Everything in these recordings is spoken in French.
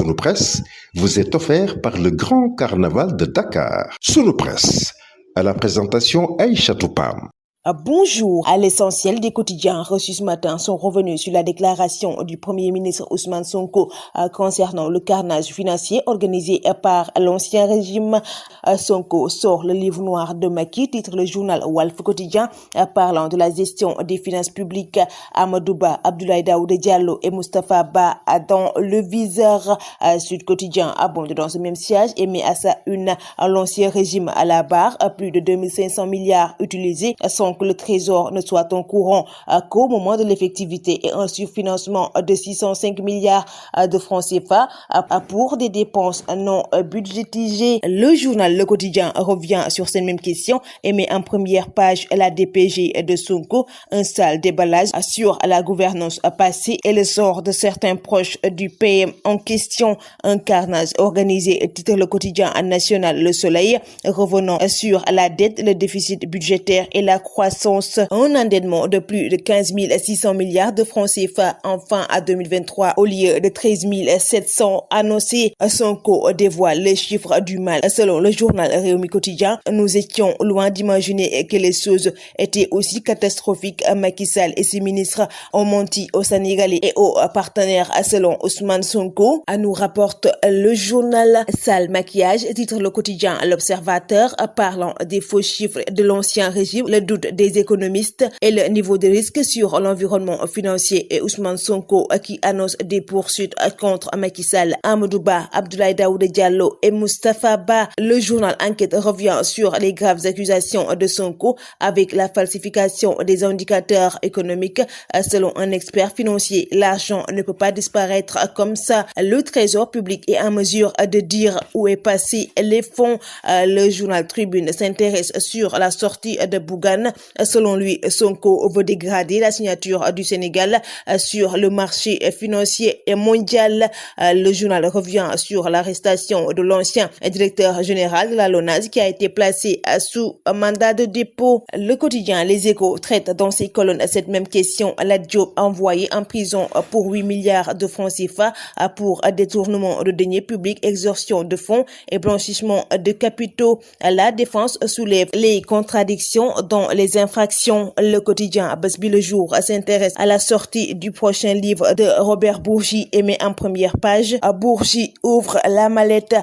Sonopresse vous est offert par le Grand Carnaval de Dakar. Sonopresse, à la présentation Aïcha Toupam. Bonjour. À l'essentiel des quotidiens reçus ce matin sont revenus sur la déclaration du Premier ministre Ousmane Sonko concernant le carnage financier organisé par l'ancien régime. Sonko sort le livre noir de Macky, titre le journal Walf Quotidien, parlant de la gestion des finances publiques. Amadou Ba, Abdoulaye Daouda Diallo et Moustapha Ba dans le viseur. Sud Quotidien abonde dans ce même siège et met à sa une l'ancien régime à la barre. Plus de 2500 milliards utilisés sans que le Trésor ne soit au courant qu'au moment de l'effectivité, et un surfinancement de 605 milliards de francs CFA pour des dépenses non budgétisées. Le journal Le Quotidien revient sur cette même question et met en première page la DPG de Sonko, un sale déballage sur la gouvernance passée et le sort de certains proches du PM en question. Un carnage organisé, titre le quotidien national Le Soleil, revenant sur la dette, le déficit budgétaire et la croissance. Un endettement de plus de 15 600 milliards de francs CFA en fin à 2023 au lieu de 13 700 annoncés. Sonko dévoile les chiffres du mal. Selon le journal Réumi Quotidien, nous étions loin d'imaginer que les choses étaient aussi catastrophiques. Macky Sall et ses ministres ont menti aux Sénégalais et aux partenaires, selon Ousmane Sonko. Nous rapporte le journal Sale maquillage, titre le quotidien L'Observateur, parlant des faux chiffres de l'ancien régime, le doute des économistes et le niveau de risque sur l'environnement financier, et Ousmane Sonko qui annonce des poursuites contre Macky Sall, Amadou Ba, Abdoulaye Daouda Diallo et Moustapha Ba. Le journal Enquête revient sur les graves accusations de Sonko avec la falsification des indicateurs économiques. Selon un expert financier, l'argent ne peut pas disparaître comme ça. Le Trésor public est en mesure de dire où est passé les fonds. Le journal Tribune s'intéresse sur la sortie de Bougane. Selon lui, Sonko veut dégrader la signature du Sénégal sur le marché financier mondial. Le journal revient sur l'arrestation de l'ancien directeur général de la LONASE qui a été placé sous mandat de dépôt. Le quotidien Les Échos traite dans ses colonnes cette même question. Lat Diop envoyé en prison pour 8 milliards de francs CFA pour détournement de deniers publics, extorsion de fonds et blanchissement de capitaux. La défense soulève les contradictions dans les infractions. Le quotidien Bës Bi Le Jour s'intéresse à la sortie du prochain livre de Robert Bourgi et met en première page. Bourgi ouvre la mallette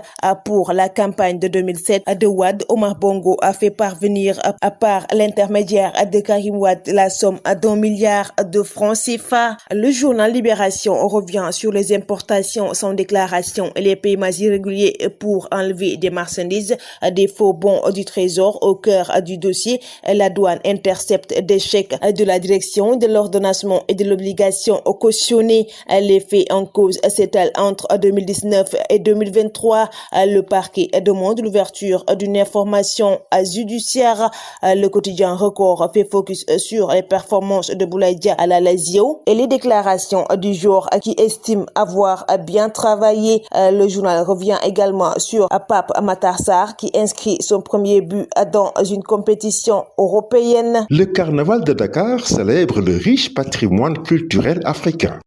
pour la campagne de 2007 de Wade. Omar Bongo a fait parvenir par l'intermédiaire de Karim Wade la somme d'1 milliard de francs CFA. Le journal Libération revient sur les importations sans déclaration et les paiements irréguliers pour enlever des marchandises, des faux bons du Trésor au cœur du dossier. La douane intercepte des chèques de la direction de l'ordonnancement et de l'obligation cautionnée. Les faits en cause s'étalent entre 2019 et 2023. Le parquet demande l'ouverture d'une information judiciaire. Le quotidien Record fait focus sur les performances de Boulaye Dia à la Lazio et les déclarations du jour qui estime avoir bien travaillé. Le journal revient également sur Pape Matar Sarr qui inscrit son premier but dans une compétition européenne. Le carnaval de Dakar célèbre le riche patrimoine culturel africain.